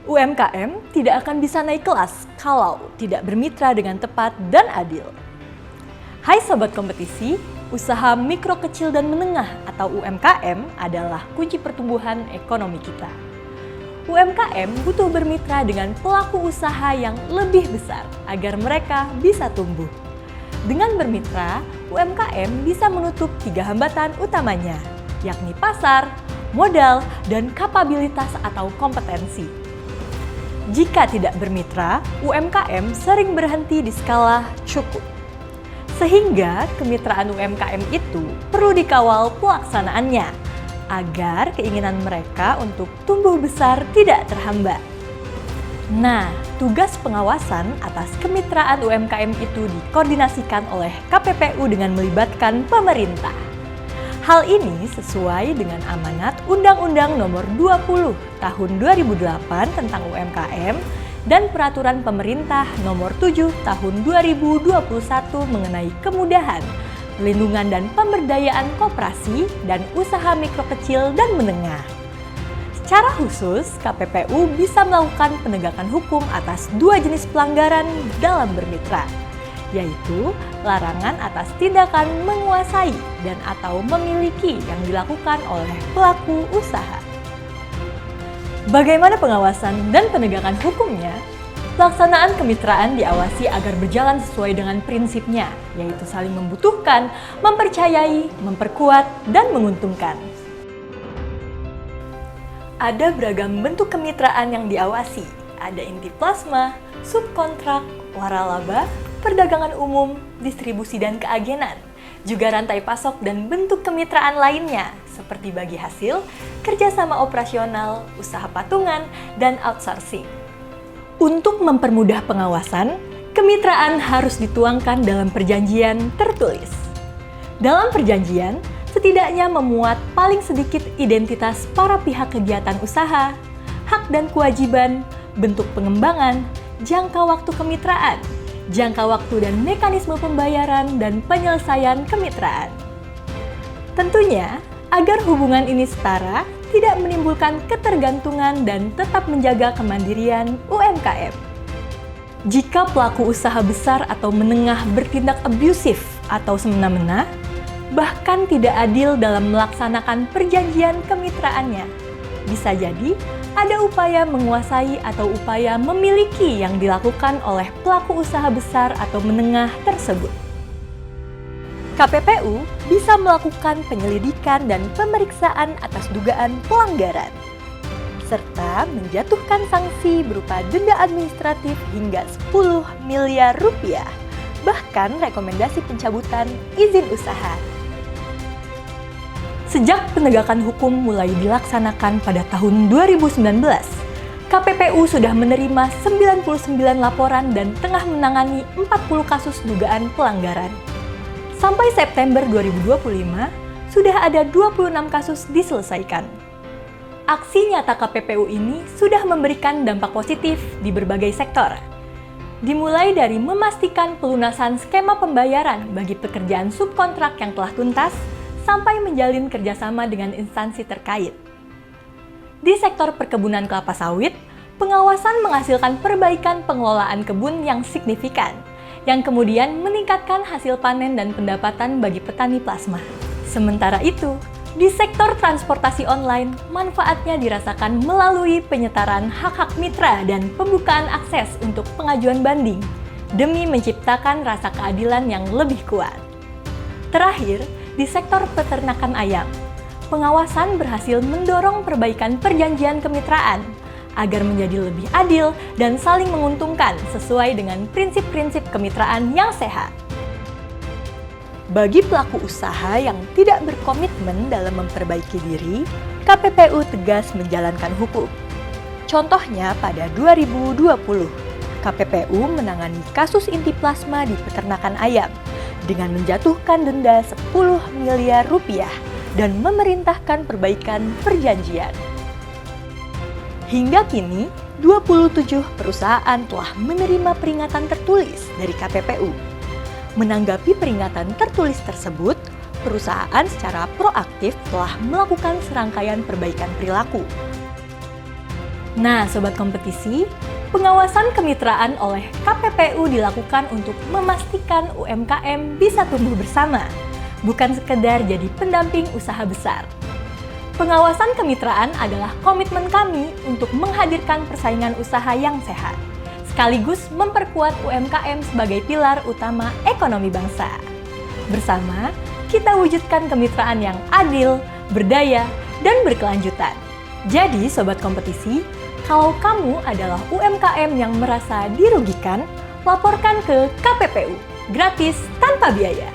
UMKM tidak akan bisa naik kelas kalau tidak bermitra dengan tepat dan adil. Hai Sobat Kompetisi, usaha mikro kecil dan menengah atau UMKM adalah kunci pertumbuhan ekonomi kita. UMKM butuh bermitra dengan pelaku usaha yang lebih besar agar mereka bisa tumbuh. Dengan bermitra, UMKM bisa menutup 3 hambatan utamanya, yakni pasar, modal, dan kapabilitas atau kompetensi. Jika tidak bermitra, UMKM sering berhenti di skala cukup. Sehingga kemitraan UMKM itu perlu dikawal pelaksanaannya, agar keinginan mereka untuk tumbuh besar tidak terhambat. Nah, tugas pengawasan atas kemitraan UMKM itu dikoordinasikan oleh KPPU dengan melibatkan pemerintah. Hal ini sesuai dengan amanat Undang-Undang Nomor 20 Tahun 2008 tentang UMKM dan Peraturan Pemerintah Nomor 7 Tahun 2021 mengenai kemudahan, pelindungan dan pemberdayaan koperasi dan usaha mikro kecil dan menengah. Secara khusus, KPPU bisa melakukan penegakan hukum atas 2 jenis pelanggaran dalam bermitra, yaitu larangan atas tindakan menguasai dan atau memiliki yang dilakukan oleh pelaku usaha. Bagaimana pengawasan dan penegakan hukumnya? Pelaksanaan kemitraan diawasi agar berjalan sesuai dengan prinsipnya, yaitu saling membutuhkan, mempercayai, memperkuat, dan menguntungkan. Ada beragam bentuk kemitraan yang diawasi. Ada inti plasma, subkontrak, waralaba, perdagangan umum, distribusi dan keagenan, juga rantai pasok dan bentuk kemitraan lainnya seperti bagi hasil, kerjasama operasional, usaha patungan, dan outsourcing. Untuk mempermudah pengawasan, kemitraan harus dituangkan dalam perjanjian tertulis. Dalam perjanjian, setidaknya memuat paling sedikit identitas para pihak kegiatan usaha, hak dan kewajiban, bentuk pengembangan, jangka waktu kemitraan, jangka waktu dan mekanisme pembayaran dan penyelesaian kemitraan. Tentunya, agar hubungan ini setara, tidak menimbulkan ketergantungan dan tetap menjaga kemandirian UMKM. Jika pelaku usaha besar atau menengah bertindak abusif atau semena-mena, bahkan tidak adil dalam melaksanakan perjanjian kemitraannya, bisa jadi ada upaya menguasai atau upaya memiliki yang dilakukan oleh pelaku usaha besar atau menengah tersebut. KPPU bisa melakukan penyelidikan dan pemeriksaan atas dugaan pelanggaran, serta menjatuhkan sanksi berupa denda administratif hingga 10 miliar rupiah, bahkan rekomendasi pencabutan izin usaha. Sejak penegakan hukum mulai dilaksanakan pada tahun 2019, KPPU sudah menerima 99 laporan dan tengah menangani 40 kasus dugaan pelanggaran. Sampai September 2025, sudah ada 26 kasus diselesaikan. Aksi nyata KPPU ini sudah memberikan dampak positif di berbagai sektor. Dimulai dari memastikan pelunasan skema pembayaran bagi pekerjaan subkontrak yang telah tuntas, sampai menjalin kerjasama dengan instansi terkait. Di sektor perkebunan kelapa sawit, pengawasan menghasilkan perbaikan pengelolaan kebun yang signifikan, yang kemudian meningkatkan hasil panen dan pendapatan bagi petani plasma. Sementara itu, di sektor transportasi online, manfaatnya dirasakan melalui penyetaran hak-hak mitra dan pembukaan akses untuk pengajuan banding, demi menciptakan rasa keadilan yang lebih kuat. Terakhir, di sektor peternakan ayam, pengawasan berhasil mendorong perbaikan perjanjian kemitraan agar menjadi lebih adil dan saling menguntungkan sesuai dengan prinsip-prinsip kemitraan yang sehat. Bagi pelaku usaha yang tidak berkomitmen dalam memperbaiki diri, KPPU tegas menjalankan hukum. Contohnya pada 2020, KPPU menangani kasus inti plasma di peternakan ayam dengan menjatuhkan denda 10 miliar rupiah dan memerintahkan perbaikan perjanjian. Hingga kini, 27 perusahaan telah menerima peringatan tertulis dari KPPU. Menanggapi peringatan tertulis tersebut, perusahaan secara proaktif telah melakukan serangkaian perbaikan perilaku. Nah, Sobat Kompetisi, pengawasan kemitraan oleh KPPU dilakukan untuk memastikan UMKM bisa tumbuh bersama, bukan sekedar jadi pendamping usaha besar. Pengawasan kemitraan adalah komitmen kami untuk menghadirkan persaingan usaha yang sehat, sekaligus memperkuat UMKM sebagai pilar utama ekonomi bangsa. Bersama, kita wujudkan kemitraan yang adil, berdaya, dan berkelanjutan. Jadi, Sobat Kompetisi, kalau kamu adalah UMKM yang merasa dirugikan, laporkan ke KPPU, gratis tanpa biaya.